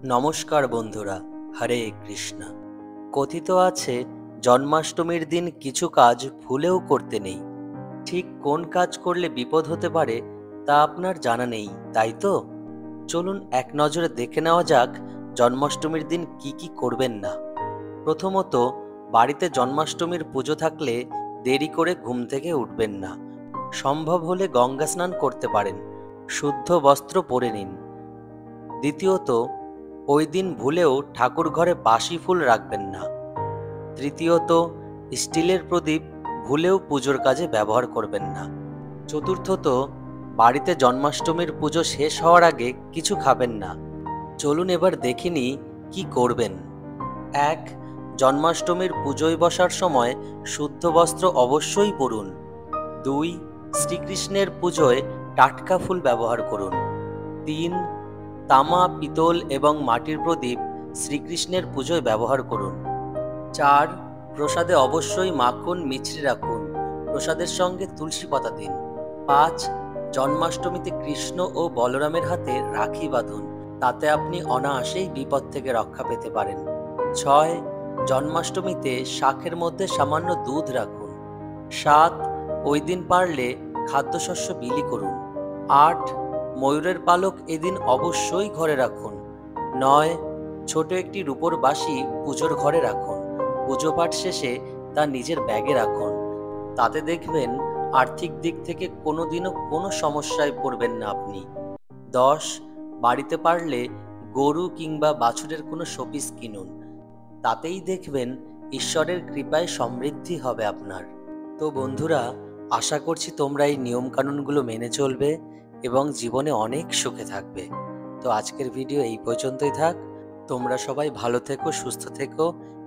নমস্কার বন্ধুরা, হরে কৃষ্ণা। কথিত আছে জন্মাষ্টমীর দিন কিছু কাজ ভুলেও করতে নেই। ঠিক কোন কাজ করলে বিপদ হতে পারে তা আপনার জানা নেই, তাই তো? চলুন এক নজরে দেখে নেওয়া যাক জন্মাষ্টমীর দিন কি কি করবেন না। প্রথমত, বাড়িতে জন্মাষ্টমীর পুজো থাকলে দেরি করে ঘুম থেকে উঠবেন না। সম্ভব হলে গঙ্গা স্নান করতে পারেন। শুদ্ধ বস্ত্র পরে নিন। দ্বিতীয়ত, ওই দিন ভুলেও ঠাকুর ঘরে বাসি ফুল রাখবেন না। তৃতীয়ত, স্টিলের প্রদীপ ভুলেও পুজোর কাজে ব্যবহার করবেন না। চতুর্থত, বাড়িতে জন্মাষ্টমীর পুজো শেষ হওয়ার আগে কিছু খাবেন না। চলুন এবার দেখে নিই কি করবেন। ১. জন্মাষ্টমীর পুজোয় বসার সময় শুদ্ধ বস্ত্র অবশ্যই পরুন। ২. শ্রীকৃষ্ণের পুজোয় টাটকা ফুল ব্যবহার করুন। ৩. তামা, পিতল এবং মাটির প্রদীপ শ্রীকৃষ্ণের পুজোয় ব্যবহার করুন। ৪. প্রসাদে অবশ্যই মাখন মিছরি রাখুন। প্রসাদের সঙ্গে তুলসী পাতা দিন। ৫. জন্মাষ্টমীতে কৃষ্ণ ও বলরামের হাতে রাখি বাঁধুন। তাতে আপনি অনায়াসেই বিপদ থেকে রক্ষা পেতে পারেন। ৬. জন্মাষ্টমীতে শাকের মধ্যে সামান্য দুধ রাখুন। ৭. ওই দিন পারলে খাদ্যশস্য বিলি করুন। ৮. ময়ূরের পালক এদিন অবশ্যই ঘরে রাখুন। ৯. ছোট একটি রূপোর বাঁশি পুজোর ঘরে রাখুন। পুজো পাঠ শেষে তা নিজের ব্যাগে রাখুন। তাতে দেখবেন আর্থিক দিক থেকে কোনোদিনও কোনো সমস্যায় পড়বেন না আপনি। ১০. বাড়িতে পারলে গরু কিংবা বাছুরের কোনো শোপিস কিনুন। তাতেই দেখবেন ঈশ্বরের কৃপায় সমৃদ্ধি হবে আপনার। তো বন্ধুরা, আশা করছি তোমরা এই নিয়মকানুনগুলো মেনে চলবে এবং জীবনে অনেক সুখে থাকবে। তো আজকের ভিডিও এই পর্যন্তই থাক। তোমরা সবাই ভালো থেকো, সুস্থ থেকো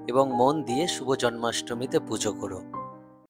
এবং মন দিয়ে শুভ জন্মাষ্টমীতে পুজো করো।